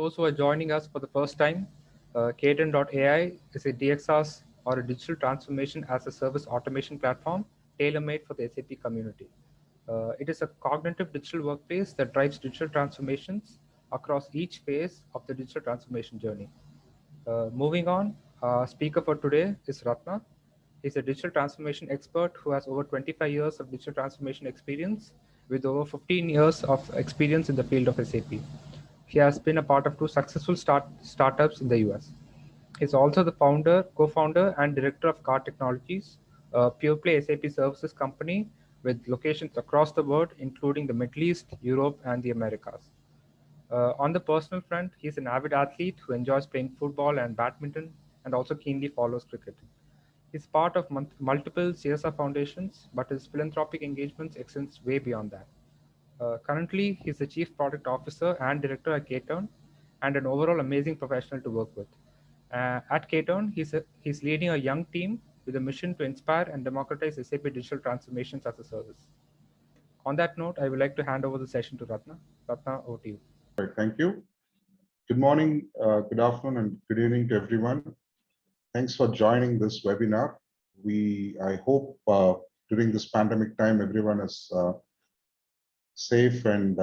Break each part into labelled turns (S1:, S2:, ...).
S1: those who are joining us for the first time, KTern.AI is a DXaaS or a digital transformation as a service automation platform tailor-made for the SAP community. It is a cognitive digital workplace that drives digital transformations across each phase of the digital transformation journey. Moving on, speaker for today is Ratna. He's a digital transformation expert who has over 25 years of digital transformation experience with over 15 years of experience in the field of SAP. He has been a part of two successful startups in the US. He's also the co-founder and director of Car Technologies, a pure-play SAP services company with locations across the world, including the Middle East, Europe, and the Americas. On the personal front, he's an avid athlete who enjoys playing football and badminton and also keenly follows cricket. He's part of multiple CSR foundations, but his philanthropic engagements extends way beyond that. Currently, he's the Chief Product Officer and Director at KTern, and an overall amazing professional to work with. At KTern, he's leading a young team with a mission to inspire and democratize SAP digital transformations as a service. On that note, I would like to hand over the session to Ratna. Ratna, over to you.
S2: Right, thank you. Good morning, good afternoon, and good evening to everyone. Thanks for joining this webinar. I hope during this pandemic time, everyone is safe and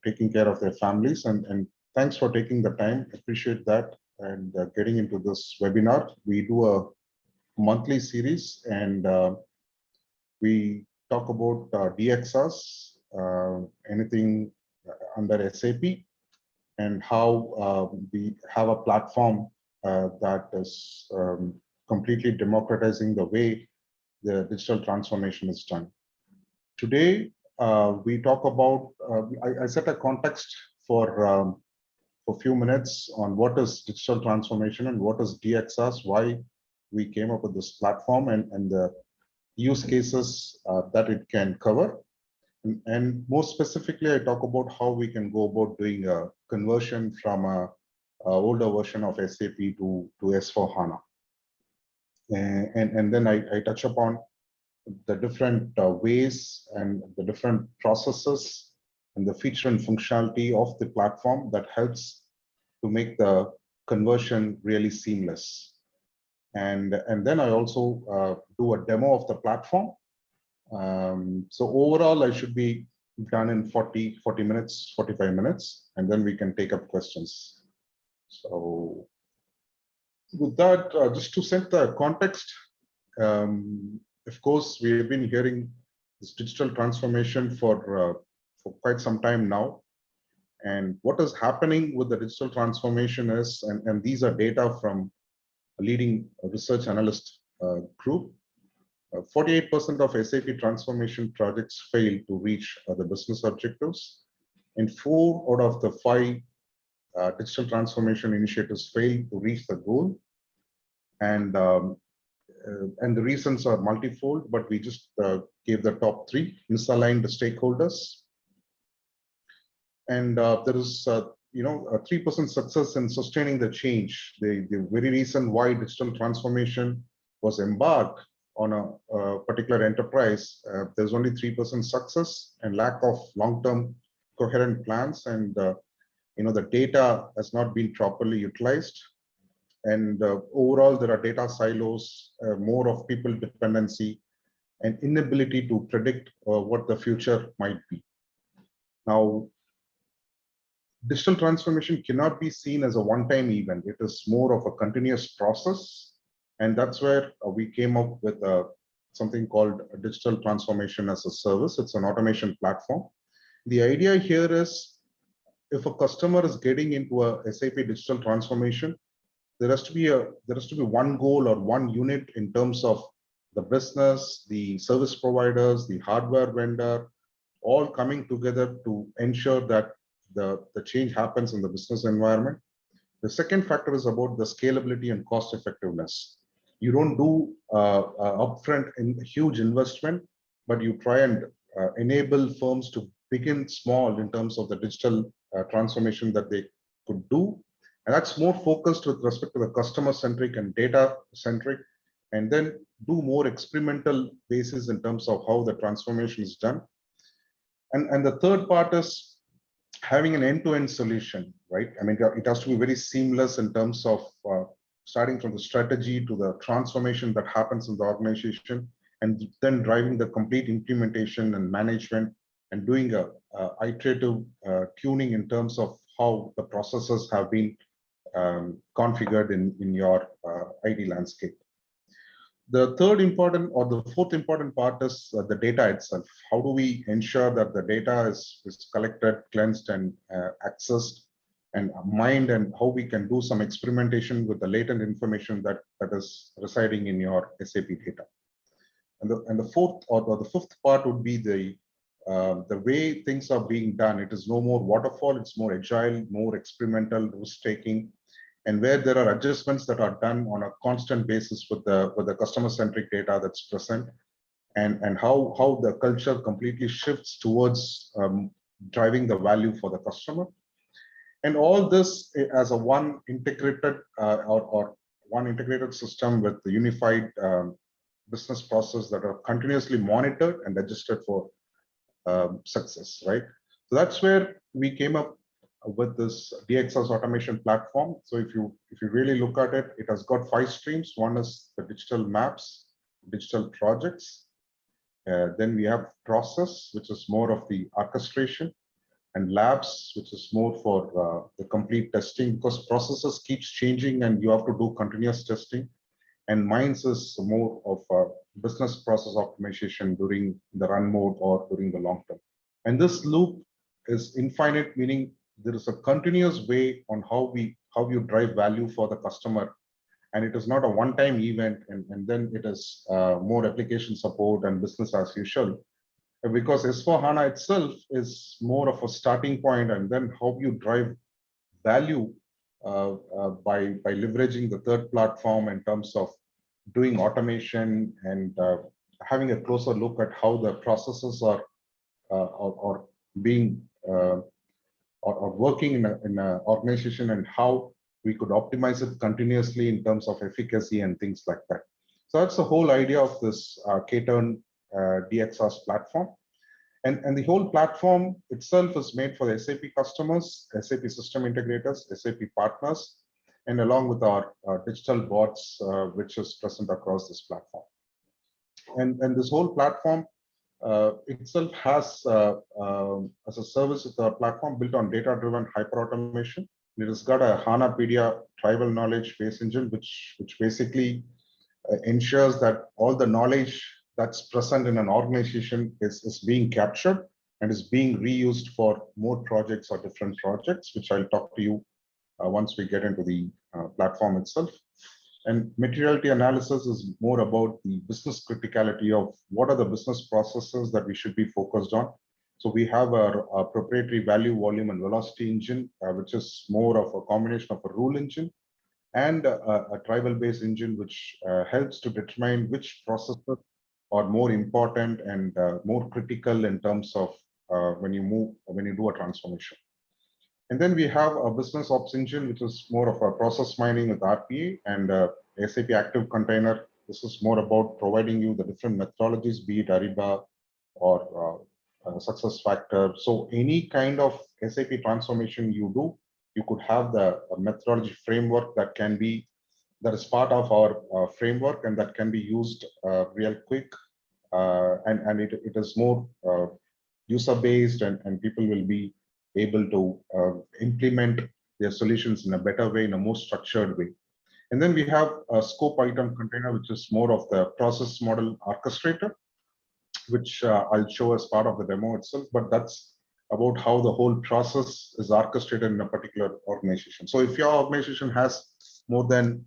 S2: taking care of their families. And thanks for taking the time. Appreciate that and getting into this webinar. We do a monthly series and we talk about DXaaS, anything under SAP, and how we have a platform that is completely democratizing the way the digital transformation is done. Today, we talk about, I set a context for a few minutes on what is digital transformation and what is DXaaS, why we came up with this platform and the use cases that it can cover. And more specifically, I talk about how we can go about doing a conversion from a older version of SAP to S/4HANA. And then I touch upon the different ways and the different processes and the feature and functionality of the platform that helps to make the conversion really seamless. And then I also do a demo of the platform. So overall, I should be done in 40 minutes, 45 minutes, and then we can take up questions. So with that, just to set the context, of course, we have been hearing this digital transformation for quite some time now. And what is happening with the digital transformation is, and these are data from a leading research analyst group, 48% of SAP transformation projects fail to reach the business objectives, and 4 out of the 5 digital transformation initiatives fail to reach the goal. And the reasons are multifold, but we just gave the top 3: misaligned stakeholders, and there is a 3% success in sustaining the change. The very reason why digital transformation was embarked on a particular enterprise, there's only 3% success and lack of long-term coherent plans, and the data has not been properly utilized, and overall there are data silos, more of people dependency, and inability to predict what the future might be. Now, digital transformation cannot be seen as a one-time event. It is more of a continuous process. And that's where we came up with something called a digital transformation as a service. It's an automation platform. The idea here is, if a customer is getting into a SAP digital transformation, there has to be one goal or one unit in terms of the business, the service providers, the hardware vendor, all coming together to ensure that the change happens in the business environment. The second factor is about the scalability and cost effectiveness. You don't do upfront huge investment, but you try and enable firms to begin small in terms of the digital transformation that they could do. And that's more focused with respect to the customer-centric and data-centric, and then do more experimental basis in terms of how the transformation is done. And the third part is having an end-to-end solution, right? I mean, it has to be very seamless in terms of starting from the strategy to the transformation that happens in the organization, and then driving the complete implementation and management, and doing a iterative tuning in terms of how the processes have been configured in your IT landscape. The third important or the fourth important part is the data itself. How do we ensure that the data is collected, cleansed, and accessed and mined, and how we can do some experimentation with the latent information that is residing in your SAP data. And the fourth or the fifth part would be the way things are being done. It is no more waterfall, it's more agile, more experimental, risk-taking, and where there are adjustments that are done on a constant basis with the customer-centric data that's present, and how the culture completely shifts towards driving the value for the customer. And all this as a one integrated or one integrated system with the unified business process that are continuously monitored and adjusted for success, right? So that's where we came up with this DXS automation platform. So if you really look at it, it has got 5 streams. One is the digital maps, digital projects. Then we have process, which is more of the orchestration, and labs, which is more for the complete testing, because processes keeps changing and you have to do continuous testing. And Minds is more of a business process optimization during the run mode or during the long term. And this loop is infinite, meaning there is a continuous way on how you drive value for the customer. And it is not a one-time event, and then it is more application support and business as usual. Because S/4HANA itself is more of a starting point, and then how you drive value by leveraging the third platform in terms of doing automation and having a closer look at how the processes are being or working in an organization, and how we could optimize it continuously in terms of efficacy and things like that. So that's the whole idea of this KTern DXS platform. And the whole platform itself is made for the SAP customers, SAP system integrators, SAP partners, and along with our digital bots, which is present across this platform. And this whole platform itself has, as a service, it's a platform built on data-driven hyper-automation. It has got a HANApedia tribal knowledge base engine, which basically ensures that all the knowledge that's present in an organization is being captured and is being reused for more projects or different projects, which I'll talk to you once we get into the platform itself. And materiality analysis is more about the business criticality of what are the business processes that we should be focused on. So we have our proprietary value, volume, and velocity engine, which is more of a combination of a rule engine and a tribal-based engine, which helps to determine which processes are more important and more critical in terms of when you do a transformation. And then we have a business ops engine, which is more of a process mining with RPA, and SAP Active Container. This is more about providing you the different methodologies, be it Ariba or Success Factor. So any kind of SAP transformation you do, you could have the methodology framework that is part of our framework, and that can be used real quick. And it is more user-based, and people will be able to implement their solutions in a better way, in a more structured way. And then we have a scope item container, which is more of the process model orchestrator, which I'll show as part of the demo itself, but that's about how the whole process is orchestrated in a particular organization. So if your organization has more than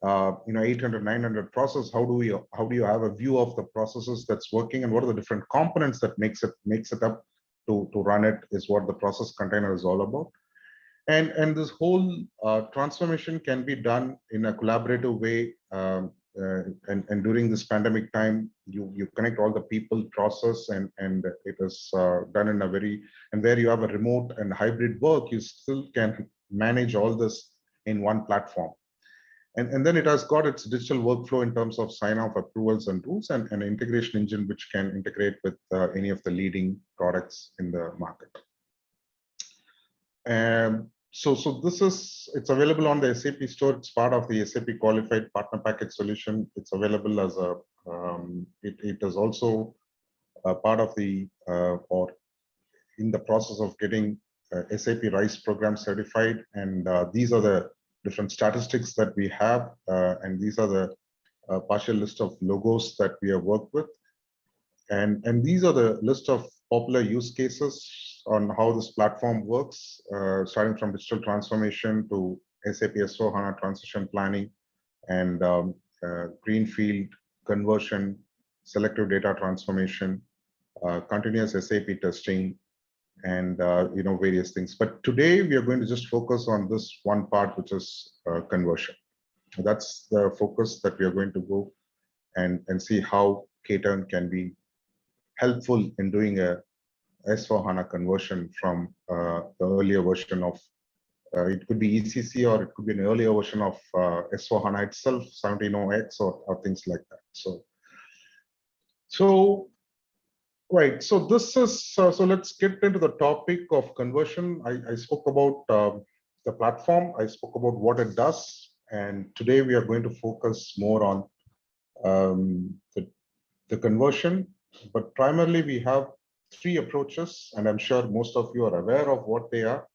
S2: 800, 900 processes, how do you have a view of the processes that's working, and what are the different components that makes it up to run it, is what the process container is all about. And this whole transformation can be done in a collaborative way. And during this pandemic time, you connect all the people, process, and it is done in a and where you have a remote and hybrid work, you still can manage all this in one platform. And then it has got its digital workflow in terms of sign-off, approvals, and tools, and an integration engine which can integrate with any of the leading products in the market. So this it's available on the SAP store. It's part of the SAP Qualified Partner Package solution. It's available as a, it is also a part of the, or in the process of getting SAP RISE program certified. And these are the different statistics that we have. And these are the partial list of logos that we have worked with. And these are the list of popular use cases on how this platform works, starting from digital transformation to SAP S/4HANA transition planning and greenfield conversion, selective data transformation, continuous SAP testing, and various things. But today we are going to just focus on this one part, which is conversion. That's the focus that we are going to go and see how KTern can be helpful in doing a S/4HANA conversion from the earlier version of, it could be ECC, or it could be an earlier version of S/4HANA itself, 1700X, or things like that. So right. So this is, so let's get into the topic of conversion. I spoke about the platform. I spoke about what it does. And today we are going to focus more on the conversion. But primarily we have three approaches, and I'm sure most of you are aware of what they are.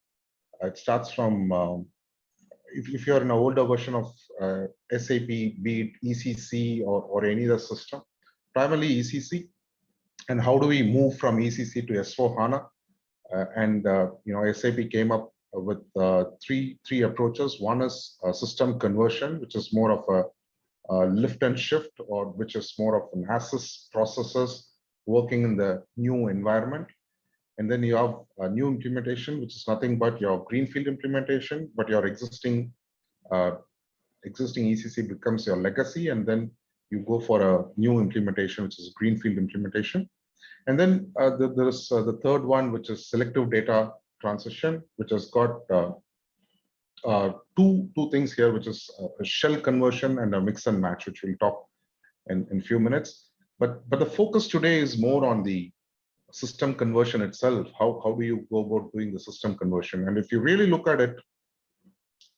S2: It starts from, if you're in an older version of SAP, be it ECC or any other system, primarily ECC. And how do we move from ECC to S/4HANA? SAP came up with three approaches. One is system conversion, which is more of a lift and shift, or which is more of an as-is processes working in the new environment. And then you have a new implementation, which is nothing but your greenfield implementation, but your existing ECC becomes your legacy, and then you go for a new implementation, which is greenfield implementation. And then there's the third one, which is selective data transition, which has got two things here, which is a shell conversion and a mix and match, which we'll talk in a few minutes. But the focus today is more on the system conversion itself. How do you go about doing the system conversion? And if you really look at it,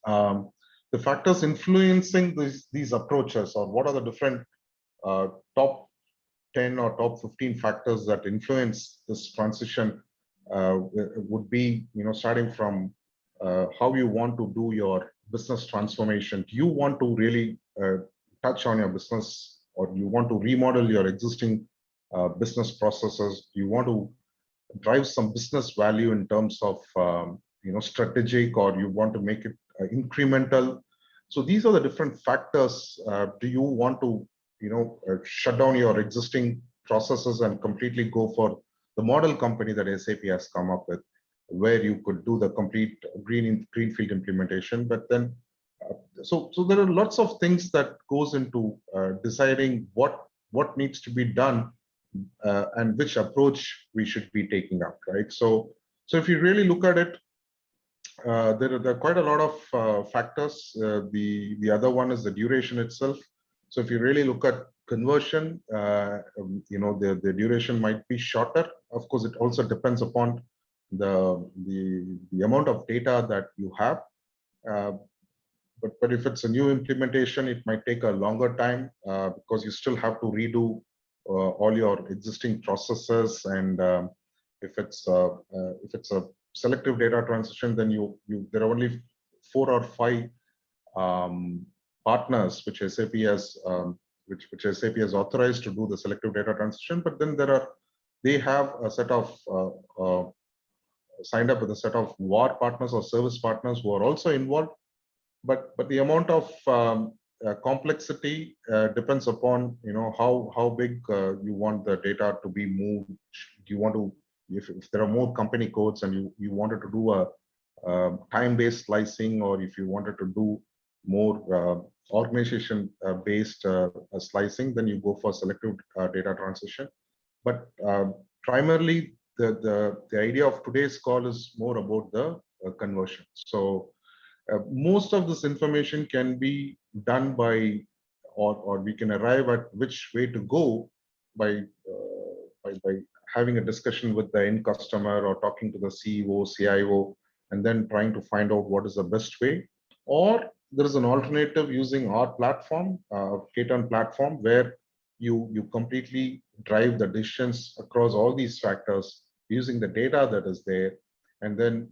S2: the factors influencing these approaches, or what are the different top 10 or top 15 factors that influence this transition, would be, starting from how you want to do your business transformation. Do you want to really touch on your business, or you want to remodel your existing business processes? Do you want to drive some business value in terms of strategic, or you want to make it incremental? So these are the different factors. Do you want to shut down your existing processes and completely go for the model company that SAP has come up with, where you could do the complete greenfield implementation? But then, so there are lots of things that goes into deciding what needs to be done and which approach we should be taking up, right? So if you really look at it, there are quite a lot of factors. The other one is the duration itself. So if you really look at conversion, the duration might be shorter. Of course, it also depends upon the amount of data that you have. But if it's a new implementation, it might take a longer time because you still have to redo all your existing processes. And if it's a selective data transition, then there are only 4 or 5 partners which SAP has authorized to do the selective data transition. But then they have a set of signed up with a set of WAR partners or service partners who are also involved. But the amount of complexity depends upon how big you want the data to be moved. Do you want to, if there are more company codes and you wanted to do a time-based slicing, or if you wanted to do more organization-based slicing, then you go for selective data transition. But primarily, the idea of today's call is more about the conversion. So most of this information can be done by, or we can arrive at which way to go by having a discussion with the end customer, or talking to the CEO, CIO, and then trying to find out what is the best way. Or there is an alternative using our platform, KTern platform, where you completely drive the decisions across all these factors using the data that is there, and then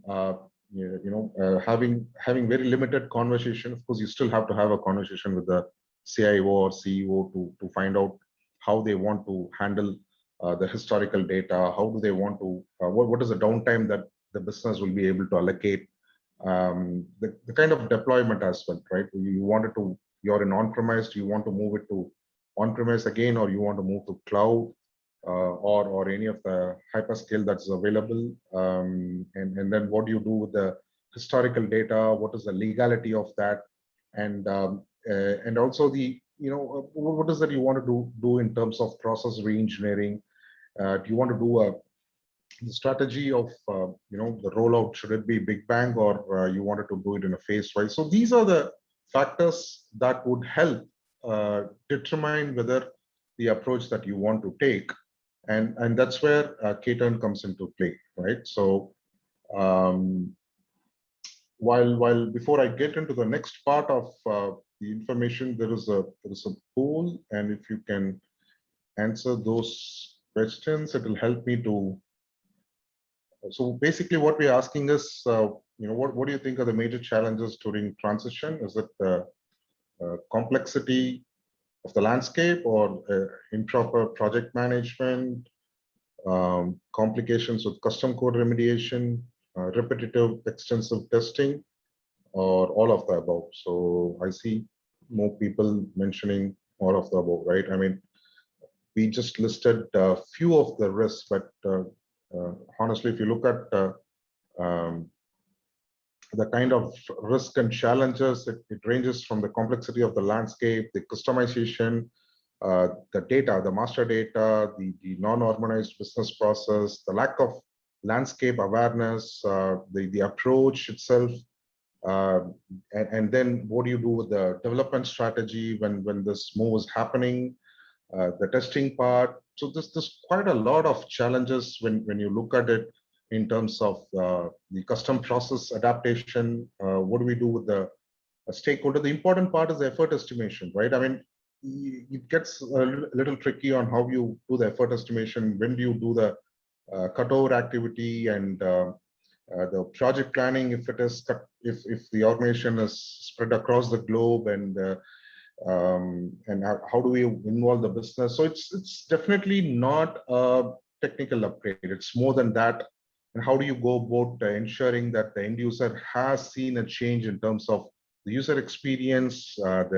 S2: having very limited conversation. Of course, you still have to have a conversation with the CIO or CEO to find out how they want to handle the historical data. How do they want to? What is the downtime that the business will be able to allocate? The kind of deployment as well, right? You wanted to, you're in on-premise, you want to move it to on-premise again, or you want to move to cloud, or any of the hyperscale that's available, and then what do you do with the historical data? What is the legality of that? And also the, what is that you want to do in terms of process reengineering? Do you want to do the strategy of the rollout? Should it be big bang, or you wanted to do it in a phase wise? So these are the factors that would help determine whether the approach that you want to take, and that's where KTern comes into play, right? So while before I get into the next part of the information, there is a poll, and if you can answer those questions, it will help me to. So basically, what we're asking is, what do you think are the major challenges during transition? Is it the complexity of the landscape, or improper project management, complications with custom code remediation, repetitive extensive testing, or all of the above? So I see more people mentioning all of the above, right? I mean, we just listed a few of the risks, but honestly, if you look at the kind of risk and challenges, it ranges from the complexity of the landscape, the customization, the data, the master data, the non-harmonized business process, the lack of landscape awareness, the approach itself, and then what do you do with the development strategy when this move is happening, the testing part. So there's quite a lot of challenges when you look at it in terms of the custom process adaptation. What do we do with the stakeholder? The important part is the effort estimation, right? I mean, it gets a little tricky on how you do the effort estimation. When do you do the cutover activity, and the project planning, if it is if the organization is spread across the globe, and how do we involve the business? So it's definitely not a technical upgrade. It's more than that. And how do you go about ensuring that the end user has seen a change in terms of the user experience, and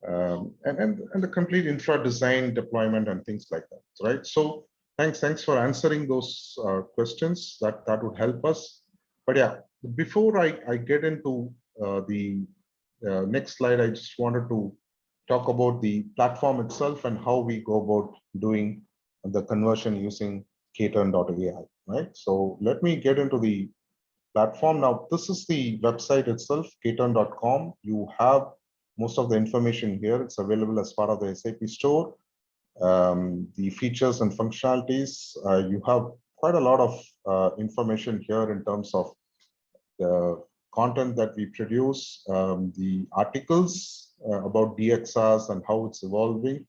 S2: the complete infra design, deployment, and things like that, right? So thanks for answering those questions. That would help us. But yeah, before I get into the next slide, I just wanted to talk about the platform itself and how we go about doing the conversion using KTern.AI, right? So let me get into the platform. Now, this is the website itself, KTern.com. You have most of the information here. It's available as part of the SAP store. The features and functionalities, you have quite a lot of information here in terms of the content that we produce, the articles about DXRs and how it's evolving.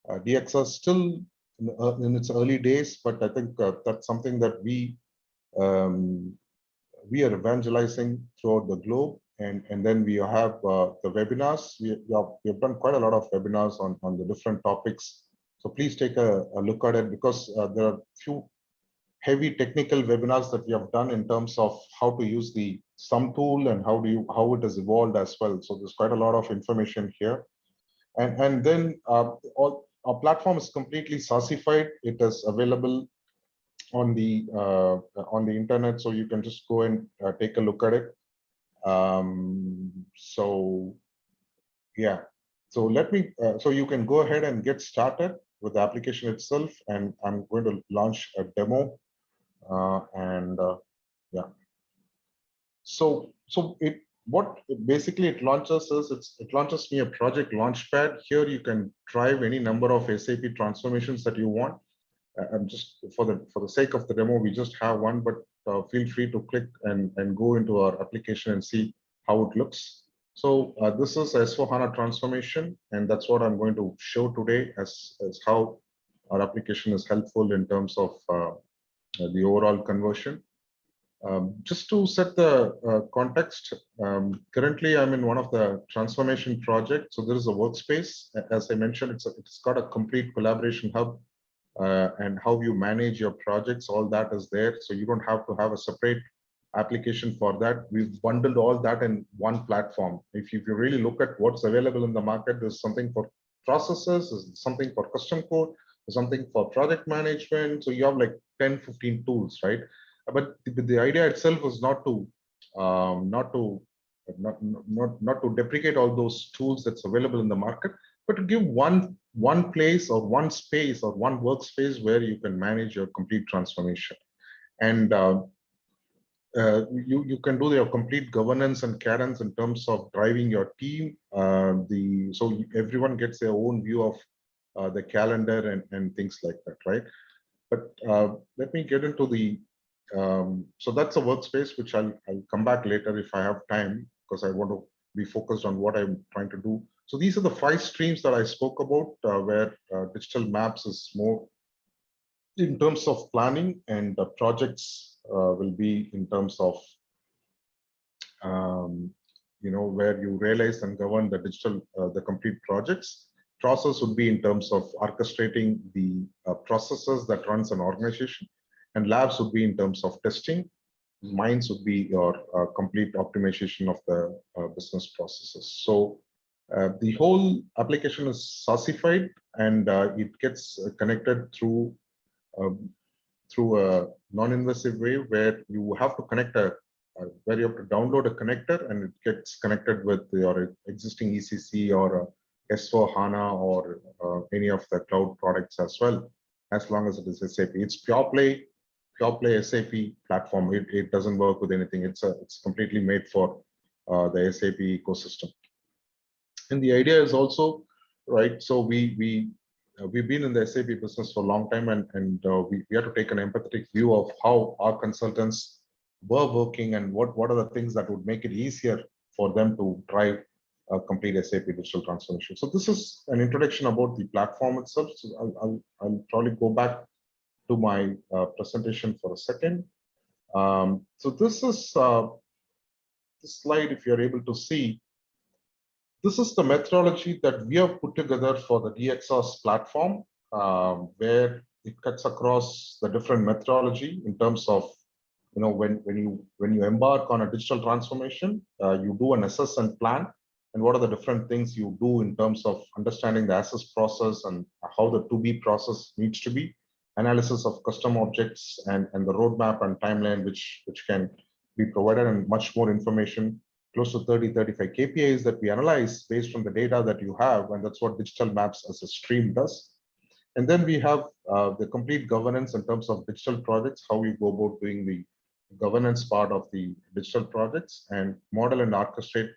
S2: DXR still in its early days, but I think that's something that we are evangelizing throughout the globe. And then we have the webinars. We have done quite a lot of webinars on the different topics. So please take a look at it, because there are few heavy technical webinars that we have done in terms of how to use the sum tool and how it has evolved as well. So there's quite a lot of information here. And then our platform is completely SaaSified. It is available on the internet, so you can just go and take a look at it. So yeah, so so you can go ahead and get started with the application itself, and I'm going to launch a demo. Yeah, so what basically it launches is, it launches me a project launchpad. Here you can drive any number of SAP transformations that you want. I'm just for the sake of the demo, we just have one, but feel free to click and go into our application and see how it looks. So this is S/4HANA transformation, and that's what I'm going to show today as how our application is helpful in terms of the overall conversion. Just to set the context, currently I'm in one of the transformation projects. So there is a workspace. As I mentioned, it's got a complete collaboration hub, and how you manage your projects. All that is there. So you don't have to have a separate application for that. We've bundled all that in one platform. If you really look at what's available in the market, there's something for processes, there's something for custom code, there's something for project management. So you have like 10, 15 tools, right? But the idea itself was not to not to deprecate all those tools that's available in the market, but to give one place or one space or one workspace where you can manage your complete transformation. And you can do your complete governance and cadence in terms of driving your team. So everyone gets their own view of the calendar and things like that, right? But let me get into the so that's a workspace which I'll come back later if I have time, because I want to be focused on what I'm trying to do. So these are the 5 streams that I spoke about, where digital maps is more in terms of planning, and the projects will be in terms of where you realize and govern the digital the complete projects. Process would be in terms of orchestrating the processes that runs an organization, and labs would be in terms of testing. Minds would be your complete optimization of the business processes. So the whole application is SaaSified, and it gets connected through a non-invasive way, where you have to connect where you have to download a connector, and it gets connected with your existing ECC or S/4HANA or any of the cloud products as well, as long as it is SAP. It's pure play SAP platform. It doesn't work with anything. It's completely made for the SAP ecosystem. And the idea is also, right, so we've been in the SAP business for a long time, and we have to take an empathetic view of how our consultants were working, and what are the things that would make it easier for them to drive a complete SAP digital transformation. So this is an introduction about the platform itself. So I'll probably go back to my presentation for a second. So this is this slide, if you're able to see, this is the methodology that we have put together for the DXOS platform, where it cuts across the different methodology in terms of, when you embark on a digital transformation, you do an assess and plan, and what are the different things you do in terms of understanding the assess process and how the to-be process needs to be, analysis of custom objects, and the roadmap and timeline which can be provided, and much more information, close to 35 KPIs that we analyze based on the data that you have, and that's what digital maps as a stream does. And then we have the complete governance in terms of digital projects, how you go about doing the governance part of the digital projects, and model and orchestrate,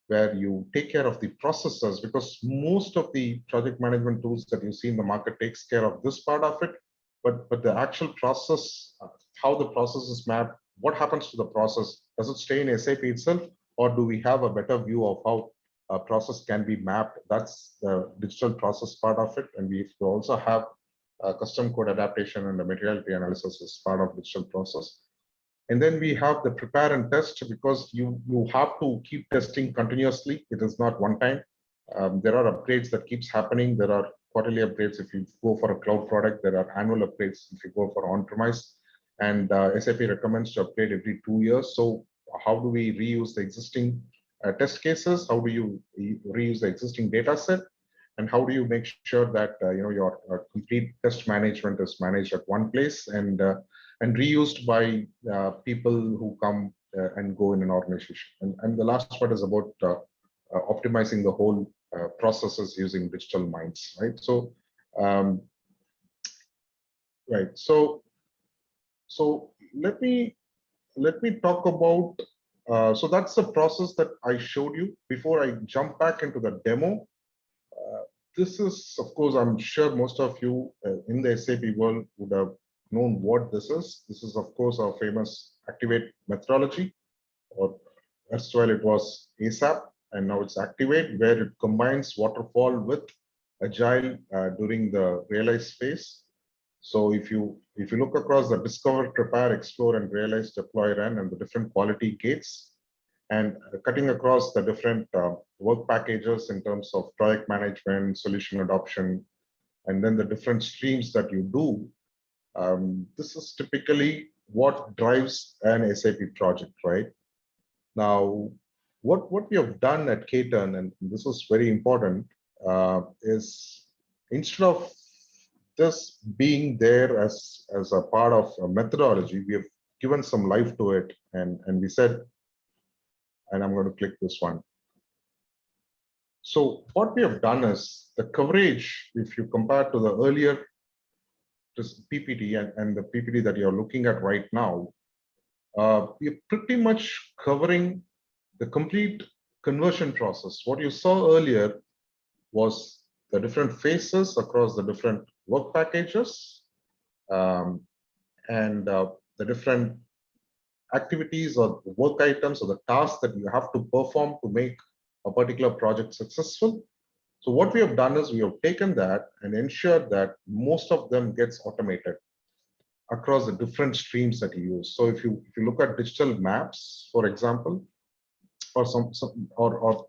S2: where you take care of the processes, because most of the project management tools that you see in the market takes care of this part of it, but the actual process, how the process is mapped, what happens to the process, does it stay in SAP itself, or do we have a better view of how a process can be mapped? That's the digital process part of it. And we also have custom code adaptation and the materiality analysis as part of digital process. And then we have the prepare and test, because you have to keep testing continuously. It is not one time. There are upgrades that keeps happening. There are quarterly upgrades if you go for a cloud product. There are annual upgrades if you go for on-premise. And SAP recommends to upgrade every 2 years. So how do we reuse the existing test cases? How do you reuse the existing data set? And how do you make sure that your complete test management is managed at one place and reused by people who come and go in an organization? And the last part is about optimizing the whole processes using digital minds, right? So, right. So let me talk about. So that's the process that I showed you. Before I jump back into the demo, This is, of course, I'm sure most of you in the SAP world would have known what this is. This is, of course, our famous Activate methodology, or erstwhile it was ASAP, and now it's Activate, where it combines waterfall with agile during the realize phase. So if you look across the discover, prepare, explore, and realize, deploy, run, and the different quality gates, and cutting across the different work packages in terms of project management, solution adoption, and then the different streams that you do, this is typically what drives an SAP project, right? Now, what we have done at KTern, and this is very important, is instead of this being there as a part of a methodology, we have given some life to it, and we said, and I'm going to click this one. So what we have done is the coverage, if you compare to the earlier PPT and the PPT that you're looking at right now, we're pretty much covering the complete conversion process. What you saw earlier was the different phases across the different work packages, and the different activities or work items or the tasks that you have to perform to make a particular project successful. So what we have done is we have taken that and ensured that most of them gets automated across the different streams that you use. So if you look at digital maps, for example, or or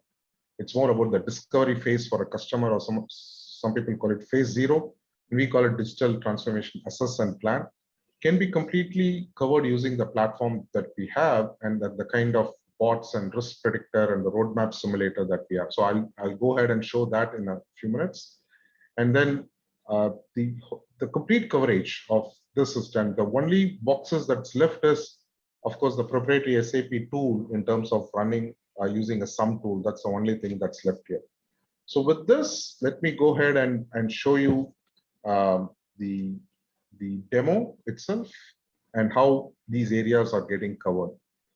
S2: it's more about the discovery phase for a customer, or some people call it phase 0, and we call it digital transformation assess and plan, can be completely covered using the platform that we have, and that the kind of bots and risk predictor and the roadmap simulator that we have. So I'll go ahead and show that in a few minutes. And then the complete coverage of this is done. The only boxes that's left is, of course, the proprietary SAP tool in terms of running using a sum tool. That's the only thing that's left here. So with this, let me go ahead and show you the demo itself and how these areas are getting covered.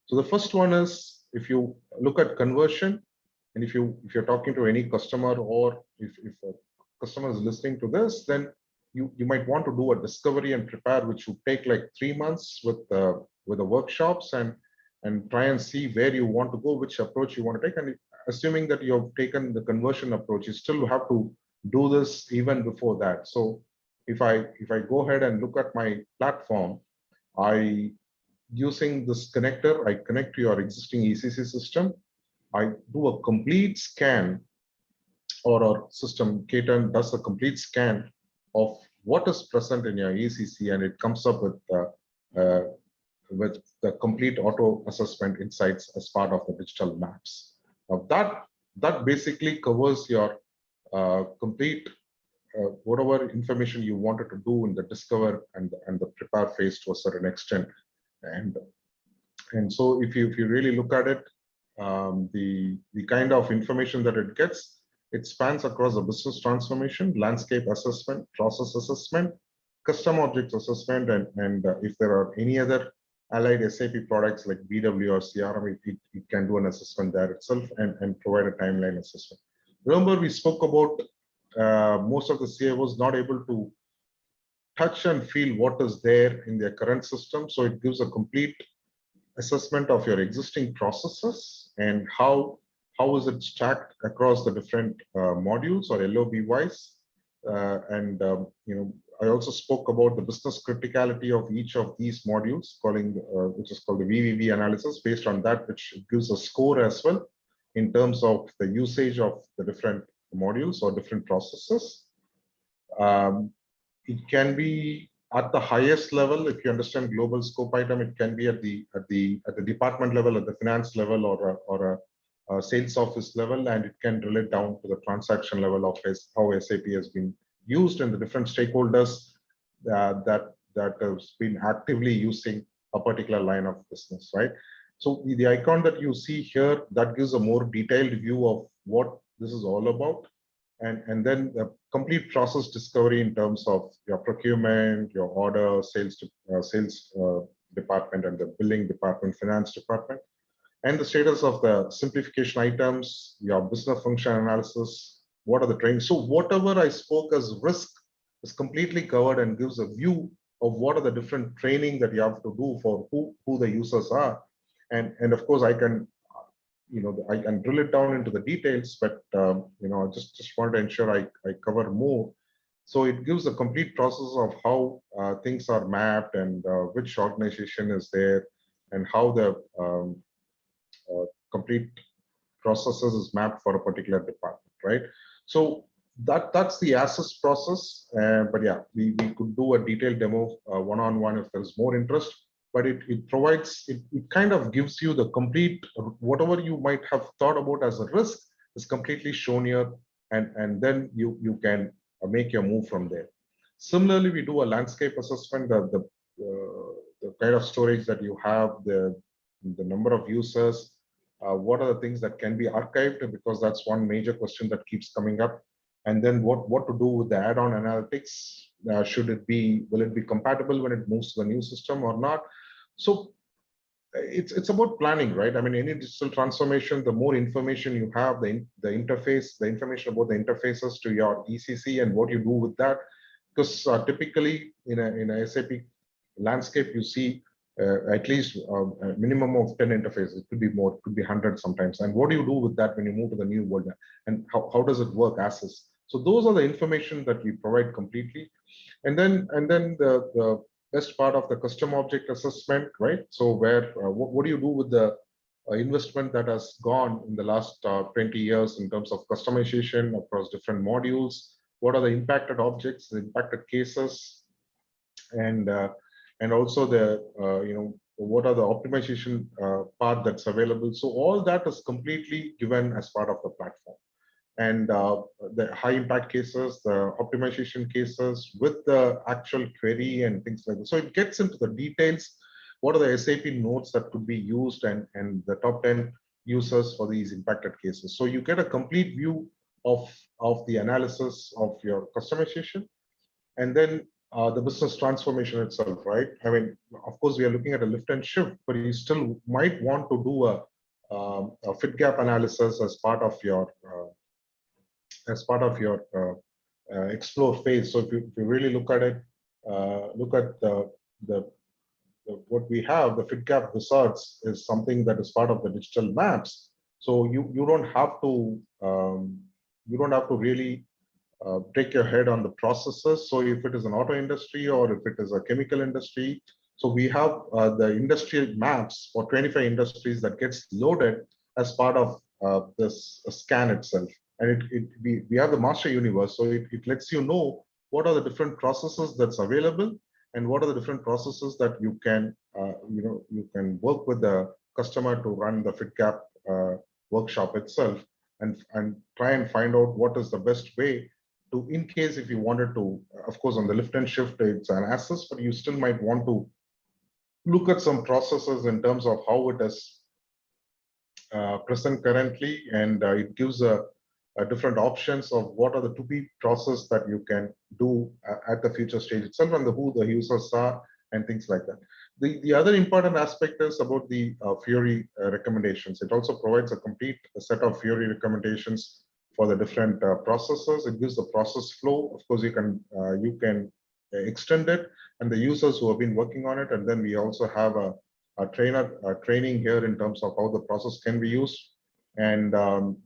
S2: So the first one is, if you look at conversion, and if you're talking to any customer, or if a customer is listening to this, then you might want to do a discovery and prepare, which would take like 3 months with the workshops, and try and see where you want to go, which approach you want to take. And assuming that you have taken the conversion approach, you still have to do this even before that. So if I go ahead and look at my platform, using this connector, I connect to your existing ECC system. I do a complete scan, or our system KTern does a complete scan of what is present in your ECC, and it comes up with the complete auto assessment insights as part of the digital maps. Now that basically covers your complete whatever information you wanted to do in the discover and the prepare phase to a certain extent. And so if you really look at it, the kind of information that it gets, it spans across the business transformation, landscape assessment, process assessment, custom objects assessment, and if there are any other allied SAP products like BW or CRM, it can do an assessment there itself and provide a timeline assessment. Remember, we spoke about most of the CIOs not able to touch and feel what is there in their current system. So it gives a complete assessment of your existing processes and how is it stacked across the different modules or LOB wise. I also spoke about the business criticality of each of these modules, which is called the VVV analysis. Based on that, which gives a score as well in terms of the usage of the different modules or different processes. It can be at the highest level. If you understand global scope item, it can be at the department level, at the finance level, or a sales office level, and it can relate down to the transaction level of how SAP has been used in the different stakeholders that has been actively using a particular line of business, right? So the icon that you see here, that gives a more detailed view of what this is all about. And then the complete process discovery in terms of your procurement, your order, sales department, and the billing department, finance department, and the status of the simplification items, your business function analysis, what are the trainings. So whatever I spoke as risk is completely covered and gives a view of what are the different training that you have to do for who the users are. And of course, I can, I can drill it down into the details, but I just want to ensure I cover more. So it gives a complete process of how things are mapped and which organization is there and how the complete processes is mapped for a particular department, right? So that's the access process. But yeah, we could do a detailed demo one-on-one if there's more interest. But it provides, it kind of gives you the complete, whatever you might have thought about as a risk is completely shown here, and then you can make your move from there. Similarly, we do a landscape assessment of the kind of storage that you have, the number of users, what are the things that can be archived, because that's one major question that keeps coming up. And then what to do with the add-on analytics. Will it be compatible when it moves to the new system or not? So it's about planning, right? I mean, any digital transformation, the more information you have, the interface, the information about the interfaces to your ECC and what you do with that. Because typically in a SAP landscape, you see at least a minimum of 10 interfaces. It could be more, it could be 100 sometimes. And what do you do with that when you move to the new world? And how does it work as is? So those are the information that we provide completely. And then the best part of the custom object assessment, right? So where what do you do with the investment that has gone in the last 20 years in terms of customization across different modules? What are the impacted objects, the impacted cases, and also the what are the optimization part that's available? So all that is completely given as part of the platform. And the high impact cases, the optimization cases with the actual query and things like that. So it gets into the details. What are the SAP nodes that could be used and the top 10 users for these impacted cases? So you get a complete view of the analysis of your customization, and then the business transformation itself, right? I mean, of course, we are looking at a lift and shift, but you still might want to do a fit gap analysis as part of your explore phase. So if you really look at it, look at what we have, the fit gap wizards is something that is part of the digital maps. So you don't have to really take your head on the processes. So if it is an auto industry or if it is a chemical industry, so we have the industrial maps for 25 industries that gets loaded as part of this scan itself. And we have the master universe, so it lets you know what are the different processes that's available and what are the different processes that you can you can work with the customer to run the fit gap workshop itself, and try and find out what is the best way to, in case if you wanted to, of course on the lift and shift it's an access, but you still might want to look at some processes in terms of how it is present currently, and it gives a different options of what are the to-be process that you can do at the future stage itself, and who the users are and things like that. The other important aspect is about the Fiori recommendations. It also provides a complete set of Fiori recommendations for the different processes. It gives the process flow. Of course, you can extend it, and the users who have been working on it. And then we also have a training here in terms of how the process can be used. And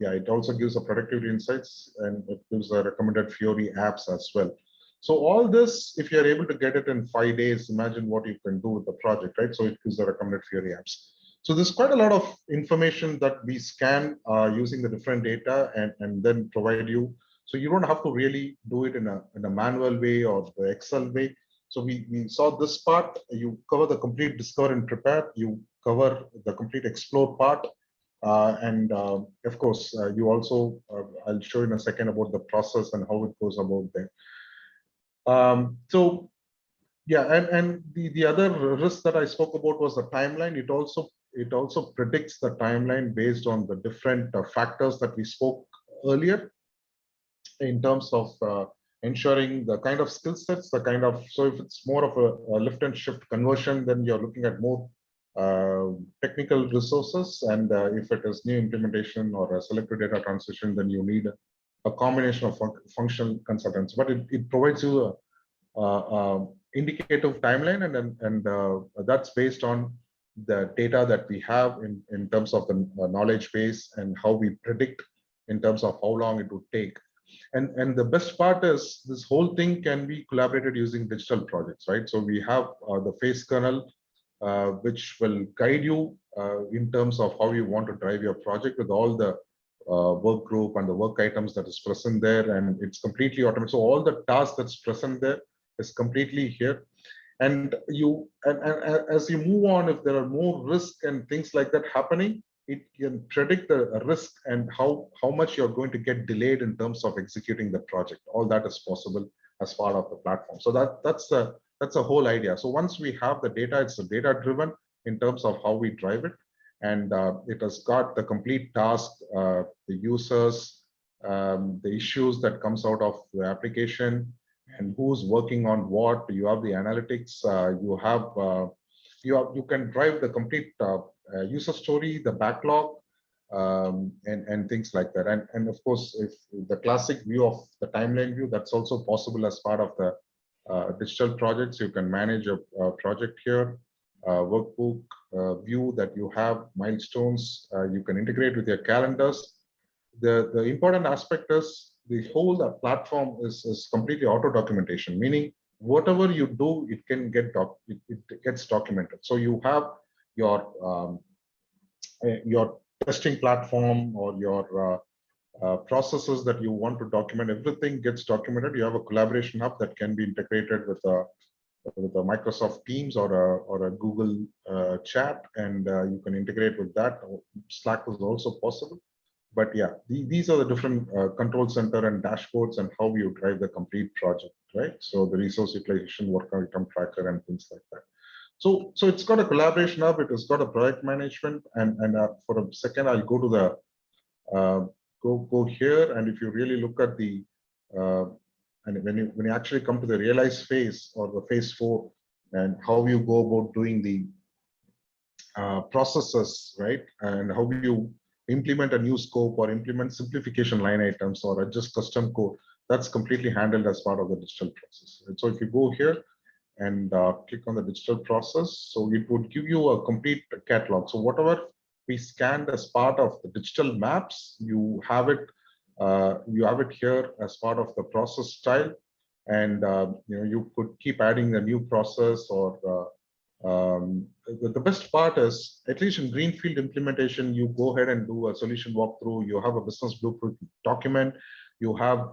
S2: yeah, it also gives a productivity insights, and it gives a recommended Fiori apps as well. So all this, if you're able to get it in 5 days, imagine what you can do with the project, right? So it gives the recommended Fiori apps. So there's quite a lot of information that we scan using the different data and then provide you. So you don't have to really do it in a manual way or the Excel way. So we saw this part. You cover the complete discover and prepare. You cover the complete explore part. And of course, you also, I'll show you in a second about the process and how it goes about there. So yeah, and the other risk that I spoke about was the timeline. It also predicts the timeline based on the different factors that we spoke earlier in terms of ensuring the kind of skill sets, the kind of, so if it's more of a lift and shift conversion, then you're looking at more technical resources. And if it is new implementation or a selected data transition, then you need a combination of functional consultants, but it provides you a indicative timeline, and that's based on the data that we have in terms of the knowledge base and how we predict in terms of how long it would take. And the best part is this whole thing can be collaborated using digital projects, right? So we have the phase kernel, which will guide you in terms of how you want to drive your project with all the work group and the work items that is present there, and it's completely automated. So all the tasks that's present there is completely here. And as you move on, if there are more risk and things like that happening, it can predict the risk and how much you're going to get delayed in terms of executing the project. All that is possible as part of the platform. So that's the whole idea. So once we have the data, it's a data driven in terms of how we drive it, and it has got the complete task, the users, the issues that comes out of the application, and who's working on what. You have the analytics. You can drive the complete user story, the backlog, and things like that. And of course, if the classic view of the timeline view, that's also possible as part of the digital projects. You can manage a project here, workbook view that you have, milestones. You can integrate with your calendars. The important aspect is the whole platform is completely auto documentation, meaning whatever you do, it can get it gets documented. So you have your testing platform or your processes that you want to document. Everything gets documented. You have a collaboration hub that can be integrated with a Microsoft Teams or a Google chat, and you can integrate with that. Slack is also possible. But yeah, these are the different control center and dashboards and how you drive the complete project, right? So the resource utilization, work item tracker, and things like that. So it's got a collaboration hub. It has got a project management, and for a second, I'll go to the go here, and if you really look at the and when you actually come to the realize phase or the phase 4, and how you go about doing the processes, right, and how you implement a new scope or implement simplification line items or adjust custom code, that's completely handled as part of the digital process. And so if you go here and click on the digital process, so it would give you a complete catalog. So whatever we scanned as part of the digital maps, you have it here as part of the process style, and you could keep adding a new process. Or the best part is, at least in greenfield implementation, you go ahead and do a solution walkthrough. You have a business blueprint document. You have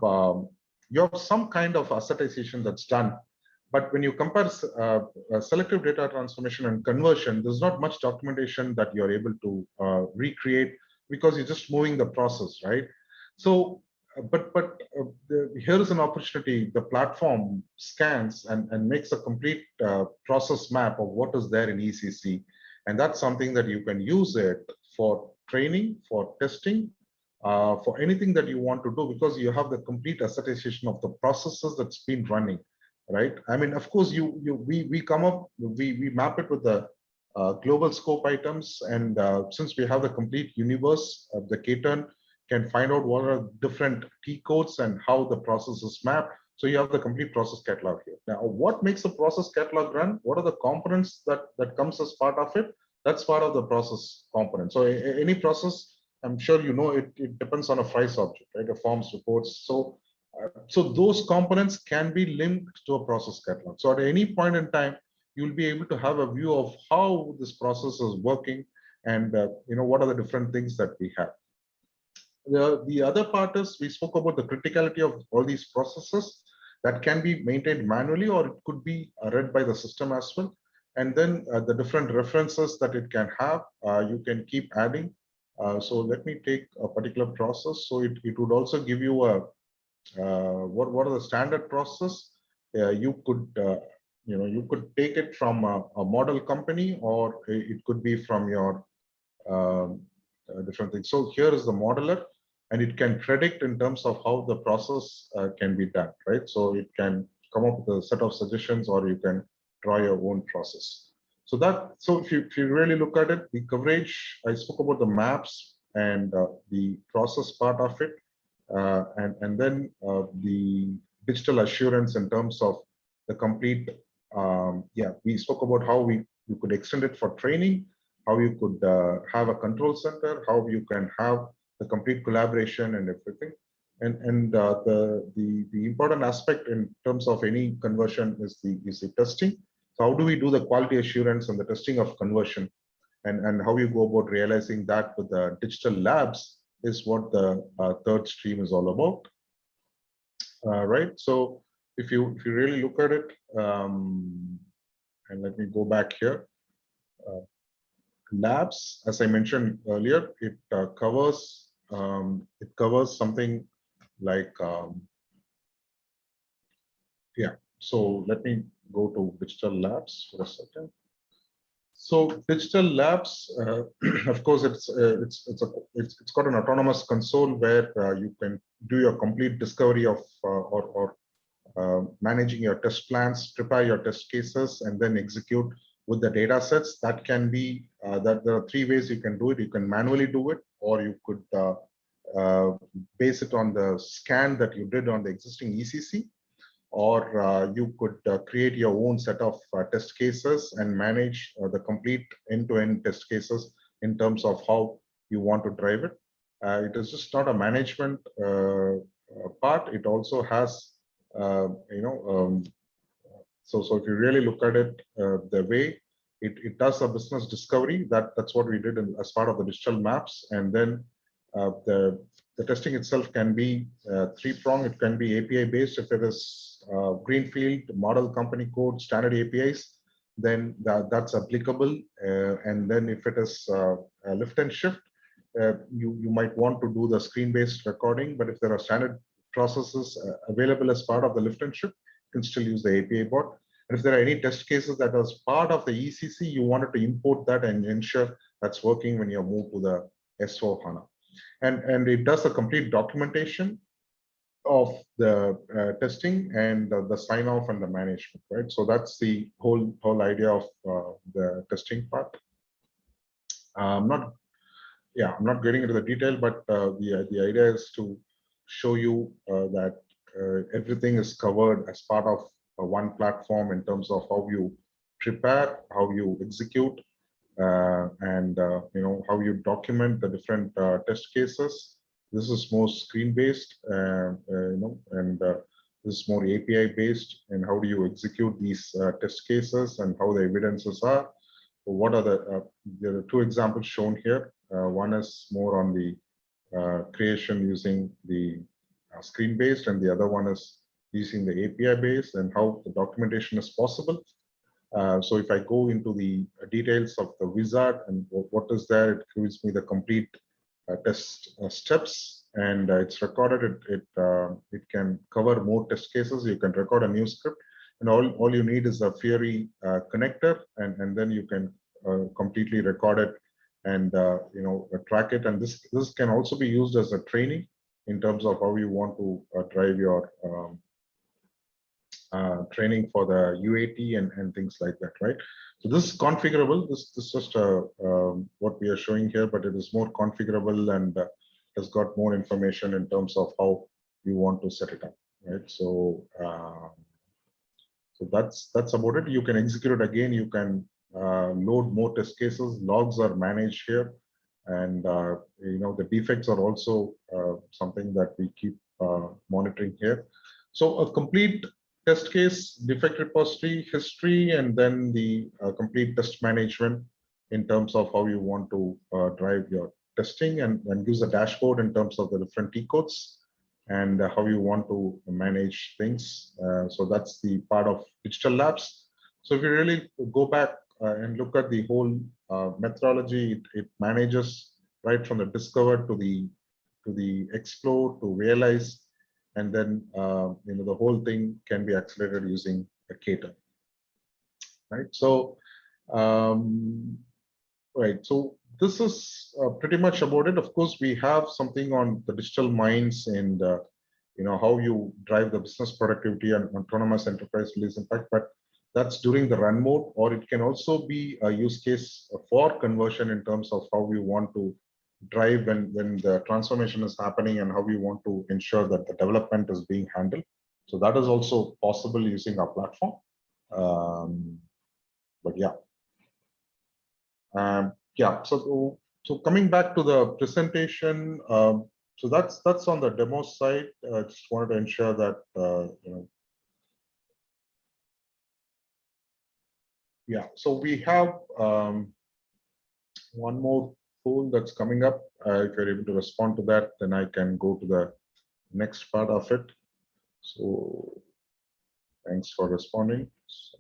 S2: some kind of assetization that's done. But when you compare selective data transformation and conversion, there's not much documentation that you're able to recreate, because you're just moving the process, right? So, here is an opportunity. The platform scans and makes a complete process map of what is there in ECC, and that's something that you can use it for training, for testing, for anything that you want to do, because you have the complete assetization of the processes that's been running, right? I mean, of course, we come up, we map it with the global scope items, and since we have the complete universe, the KTern can find out what are different T codes and how the process is mapped. So you have the complete process catalog here. Now, what makes the process catalog run? What are the components that comes as part of it? That's part of the process component. So any process, I'm sure you know, it depends on a FICE object, right? A forms, reports. So those components can be linked to a process catalog. So at any point in time, you'll be able to have a view of how this process is working, and what are the different things that we have. The other part is, we spoke about the criticality of all these processes that can be maintained manually, or it could be read by the system as well. And then the different references that it can have, you can keep adding. So let me take a particular process. So it would also give you a what are the standard process. You could take it from a model company, or it could be from your different things. So here is the modeler, and it can predict in terms of how the process can be done, right? So it can come up with a set of suggestions, or you can draw your own process. So if you really look at it, the coverage, I spoke about the maps and the process part of it. and then the digital assurance in terms of the complete, yeah, we spoke about how you could extend it for training, how you could have a control center, how you can have the complete collaboration and everything. And the important aspect in terms of any conversion is the testing. So how do we do the quality assurance and the testing of conversion, and how you go about realizing that with the digital labs is what the third stream is all about, right? So if you really look at it, and let me go back here. Uh, Labs, as I mentioned earlier, it covers something like, yeah. So let me go to digital labs for a second. So digital labs, of course, it's got an autonomous console where you can do your complete discovery of or managing your test plans, prepare your test cases, and then execute with the data sets. That can be that there are three ways you can do it. You can manually do it, or you could base it on the scan that you did on the existing ECC, or you could create your own set of test cases and manage the complete end-to-end test cases in terms of how you want to drive it. It is just not a management part. It also has, so if you really look at it, the way it does a business discovery, that's what we did as part of the digital maps. And then the testing itself can be three-pronged. It can be API-based. If it is greenfield, model company code, standard APIs, then that's applicable. And then if it is a lift and shift, you might want to do the screen-based recording. But if there are standard processes available as part of the lift and shift, you can still use the API bot. And if there are any test cases that was part of the ECC, you wanted to import that and ensure that's working when you move to the S/4HANA. And it does a complete documentation of the testing and the sign off and the management, right? So that's the whole idea of the testing part. I'm not getting into the detail, but the idea is to show you that everything is covered as part of one platform in terms of how you prepare, how you execute, and how you document the different test cases. This is more screen-based, and this is more API-based. And how do you execute these test cases and how the evidences are? So what are there are two examples shown here. One is more on the creation using the screen-based, and the other one is using the API-based, and how the documentation is possible. So if I go into the details of the wizard and what is there, it gives me the complete test steps, and it's recorded. It can cover more test cases. You can record a new script, and all you need is a Fiori connector, and then you can completely record it and track it. And this can also be used as a training in terms of how you want to drive your training for the UAT and things like that, right? So this is configurable. This is just what we are showing here, but it is more configurable and has got more information in terms of how you want to set it up, right? So that's about it. You can execute it again. You can load more test cases. Logs are managed here, and the defects are also something that we keep monitoring here. So a complete test case, defect repository, history, and then the complete test management in terms of how you want to drive your testing, and gives a dashboard in terms of the different T codes and how you want to manage things. So that's the part of digital labs. So if you really go back and look at the whole methodology, it manages right from the discover to the explore to realize, and then the whole thing can be accelerated using a KTern, right? So right, so this is pretty much about it. Of course, we have something on the digital minds and how you drive the business productivity and autonomous enterprise release impact, but that's during the run mode, or it can also be a use case for conversion in terms of how you want to drive when the transformation is happening and how we want to ensure that the development is being handled. So that is also possible using our platform. But yeah. Yeah, so coming back to the presentation, so that's on the demo side. Just wanted to ensure that yeah. So we have one more poll that's coming up. If you're able to respond to that, then I can go to the next part of it. So thanks for responding. So,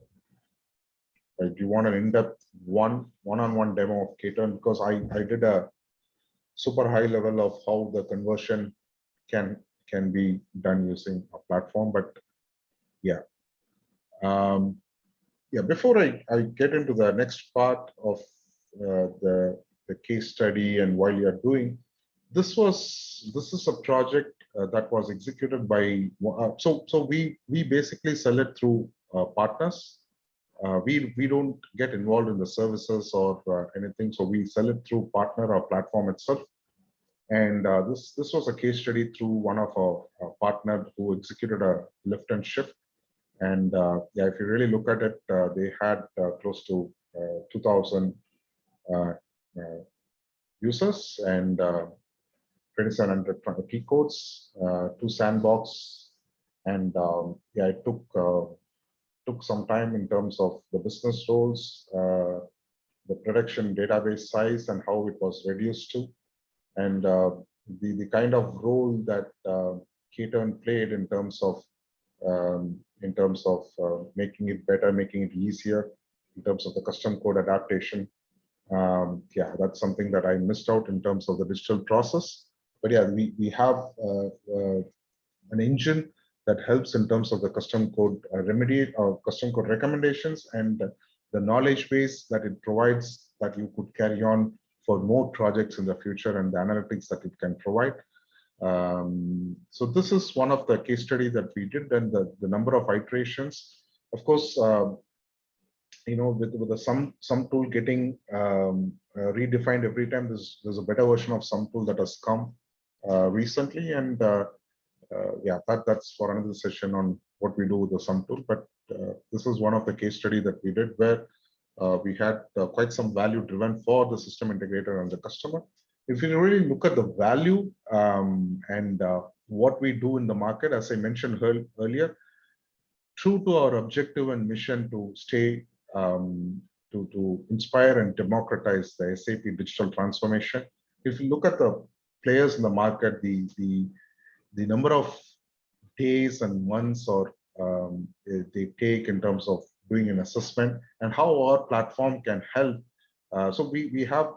S2: do you want an in-depth one-on-one demo of KTern? Because I did a super high level of how the conversion can be done using a platform. But yeah, yeah. Before I get into the next part of the case study and what you are doing, this is a project that was executed by so we basically sell it through partners. We don't get involved in the services or anything, so we sell it through partner or platform itself. And this was a case study through one of our partner who executed a lift and shift. And yeah, if you really look at it, they had close to 2,000 uh, users and 2,700 key codes, 2 sandbox, and yeah, it took some time in terms of the business roles, the production database size, and how it was reduced to, and the kind of role that KTern played in terms of making it better, making it easier, in terms of the custom code adaptation. Yeah, that's something that I missed out in terms of the digital process. But yeah, we have an engine that helps in terms of the custom code remedy or custom code recommendations, and the knowledge base that it provides that you could carry on for more projects in the future, and the analytics that it can provide. So this is one of the case study that we did, and the number of iterations. Of course, with the some tool getting redefined every time, there's a better version of some tool that has come recently, and yeah, that's for another session on what we do with the sum tool. But this is one of the case study that we did where we had quite some value driven for the system integrator and the customer. If you really look at the value and what we do in the market, as I mentioned earlier, true to our objective and mission to stay to inspire and democratize the SAP digital transformation. If you look at the players in the market, the number of days and months or they take in terms of doing an assessment, and how our platform can help. So we have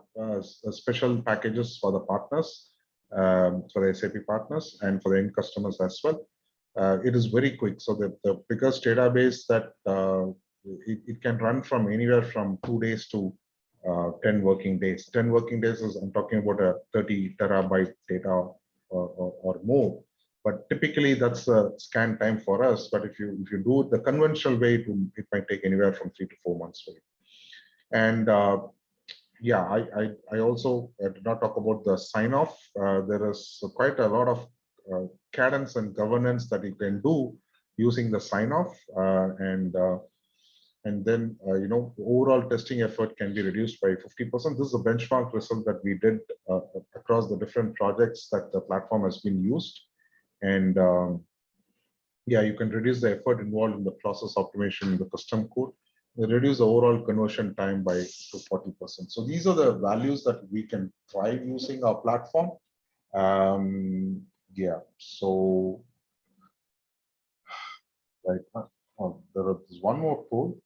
S2: special packages for the partners, for the SAP partners, and for the end customers as well. It is very quick. So the biggest database that it can run from anywhere from 2 days to 10 working days. 10 working days is, I'm talking about a 30 terabyte data or more. But typically that's a scan time for us. But if you do it the conventional way, it might take anywhere from 3 to 4 months for you. And yeah, I also did not talk about the sign off. There is quite a lot of cadence and governance that you can do using the sign off, and then overall testing effort can be reduced by 50%. This is a benchmark result that we did across the different projects that the platform has been used. And yeah, you can reduce the effort involved in the process optimization in the custom code, reduce the overall conversion time by to 40%. So these are the values that we can drive using our platform. Yeah, so right now, there is one more poll.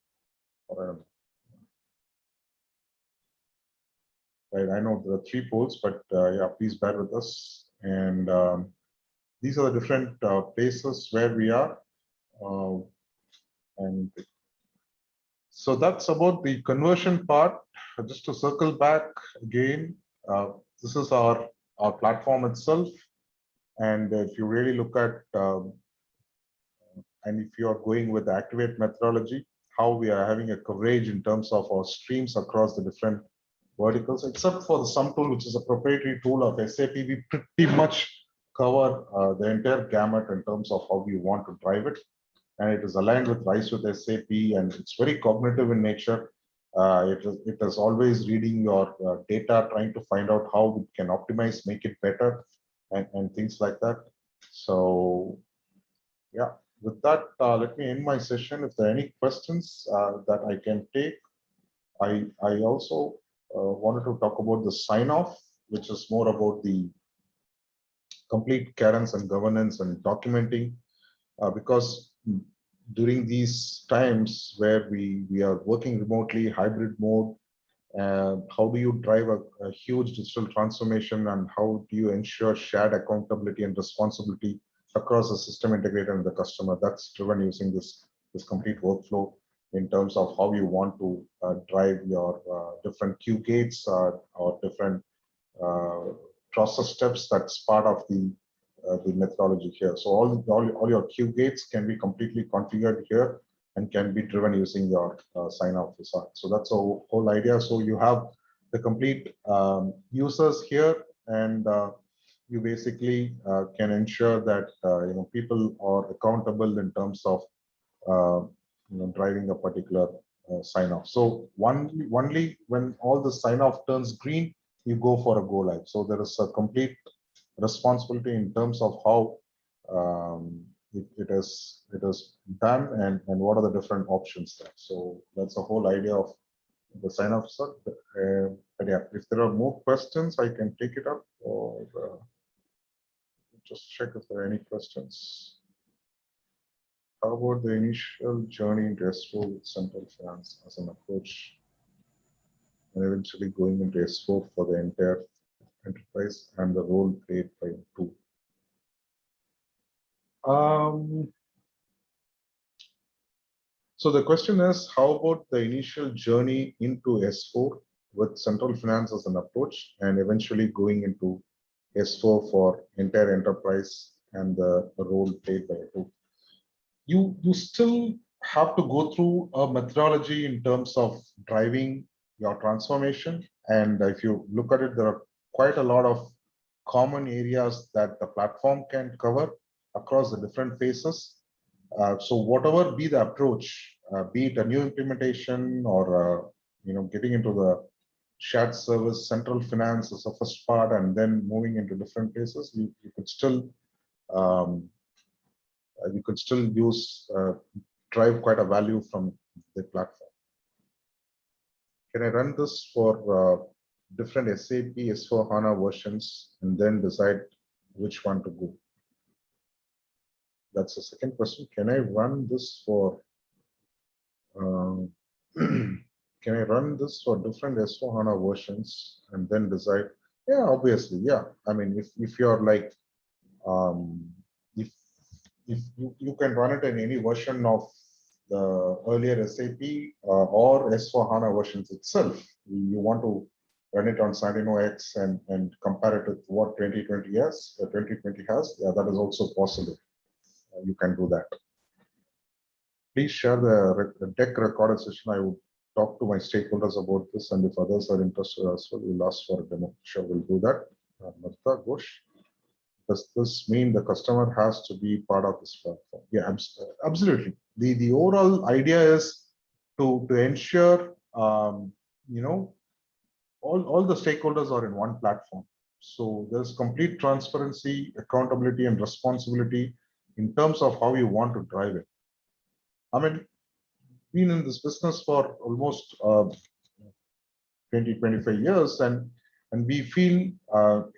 S2: Right, I know there are 3 polls, but yeah, please bear with us. And these are the different places where we are. And so that's about the conversion part. Just to circle back again, this is our platform itself. And if you really look at, and if you are going with the activate methodology, how we are having a coverage in terms of our streams across the different verticals, except for the sum tool, which is a proprietary tool of SAP. We pretty much cover the entire gamut in terms of how we want to drive it. And it is aligned with RISE with SAP, and it's very cognitive in nature. It is always reading your data, trying to find out how we can optimize, make it better, and things like that. So, yeah, with that, let me end my session. If there are any questions that I can take, I also wanted to talk about the sign-off, which is more about the complete cadence and governance and documenting, because during these times where we are working remotely, hybrid mode, how do you drive a huge digital transformation, and how do you ensure shared accountability and responsibility across the system integrator and the customer? That's driven using this complete workflow in terms of how you want to drive your different queue gates or different process steps. That's part of the methodology here. So all your queue gates can be completely configured here and can be driven using your sign-off result. So that's the whole idea. So you have the complete users here, and you basically can ensure that people are accountable in terms of driving a particular sign-off. So only when all the sign-off turns green, you go for a go live. So there is a complete responsibility in terms of how it is done, and what are the different options there. So that's the whole idea of the sign off. But yeah, if there are more questions, I can take it up, or just check if there are any questions. How about the initial journey into S4 with central finance as an approach, and eventually going into S4 for the entire enterprise, and the role played by two? So the question is, how about the initial journey into S4 with central finance as an approach, and eventually going into S4 for entire enterprise, and the role played by two? You still have to go through a methodology in terms of driving your transformation. And if you look at it, there are quite a lot of common areas that the platform can cover across the different phases. So whatever be the approach, be it a new implementation, or getting into the shared service, central finance as the first part, and then moving into different places, you could still use drive quite a value from the platform. Can I run this for different SAP S4HANA versions and then decide which one to go? That's the second question. Can I run this for can I run this for different S4HANA versions and then decide? Yeah, obviously, yeah. I mean, if you're like if you can run it in any version of the earlier SAP or S4HANA versions itself. You want to run it on Sandino-X and compare it with what 2020 has, yeah, that is also possible. You can do that. Please share the deck recorded session. I would talk to my stakeholders about this, and if others are interested as well, we'll ask for a demo. Sure, we'll do that. Martha Ghosh. Does this mean the customer has to be part of this platform? Yeah, absolutely. The overall idea is to ensure all the stakeholders are in one platform. So there's complete transparency, accountability, and responsibility in terms of how you want to drive it. I mean, been in this business for almost 20-25 years, and we feel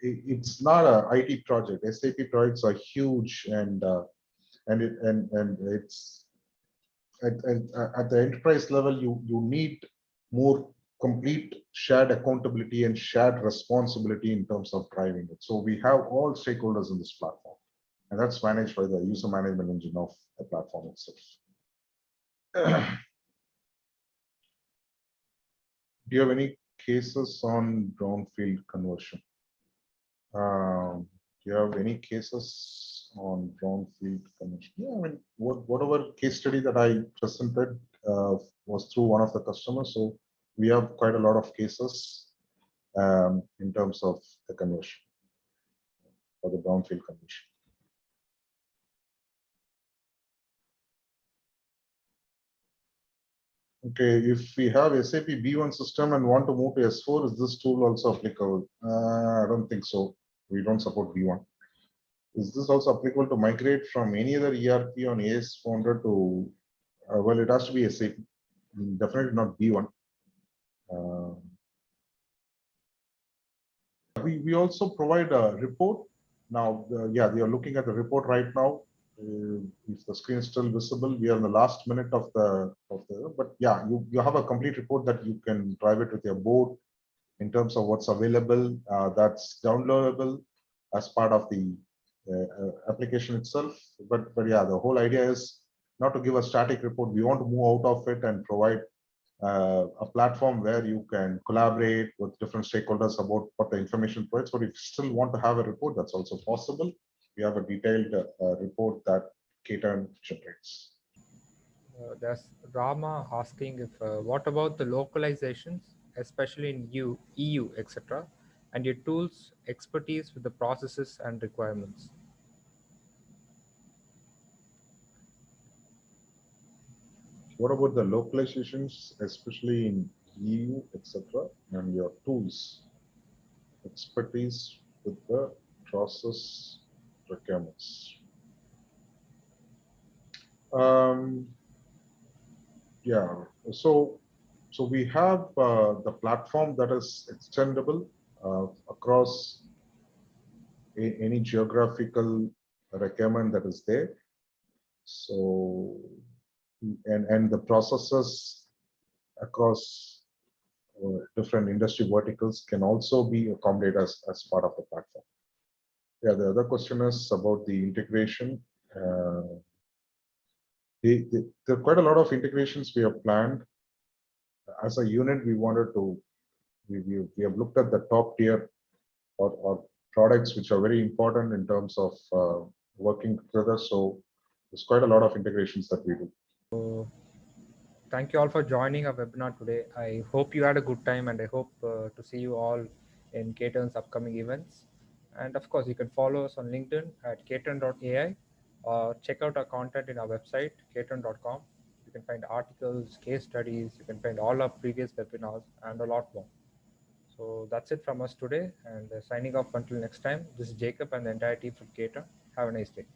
S2: it's not an IT project. SAP projects are huge, and it's at the enterprise level. You need more complete shared accountability and shared responsibility in terms of driving it. So we have all stakeholders in this platform, and that's managed by the user management engine of the platform itself. Do you have any cases on brownfield conversion? Do you have any cases on brownfield conversion? Yeah, I mean, whatever case study that I presented was through one of the customers. So we have quite a lot of cases. in terms of the conversion or the brownfield conversion. Okay, if we have SAP B1 system and want to move to S4, is this tool also applicable? I don't think so. We don't support B1. Is this also applicable to migrate from any other ERP on AS400 to, well, it has to be SAP, definitely not B1. We also provide a report. Now, yeah, we are looking at the report right now. If the screen is still visible, we are in the last minute of the, but yeah, you have a complete report that you can drive it with your board in terms of what's available. That's downloadable as part of the application itself. But yeah, the whole idea is not to give a static report. We want to move out of it and provide a platform where you can collaborate with different stakeholders about what the information provides. But if you still want to have a report, that's also possible. We have a detailed report that KTern generates.
S1: There's Rama asking if what about the localizations, especially in EU, etc., and your tools expertise with the processes and requirements.
S2: What about the localizations, especially in EU, etc., and your tools expertise with the process requirements? Yeah, so we have the platform that is extendable across any geographical requirement that is there. So, and the processes across different industry verticals can also be accommodated as part of the platform. Yeah, the other question is about the integration. There are quite a lot of integrations we have planned. As a unit, we wanted to, we have looked at the top tier or products which are very important in terms of working together. So there's quite a lot of integrations that we do.
S1: So thank you all for joining our webinar today. I hope you had a good time, and I hope to see you all in KTern's upcoming events. And of course, you can follow us on LinkedIn at KTern.AI, or check out our content in our website, KTern.com. You can find articles, case studies, you can find all our previous webinars, and a lot more. So that's it from us today, and signing off until next time. This is Jacob and the entire team from KTern. Have a nice day.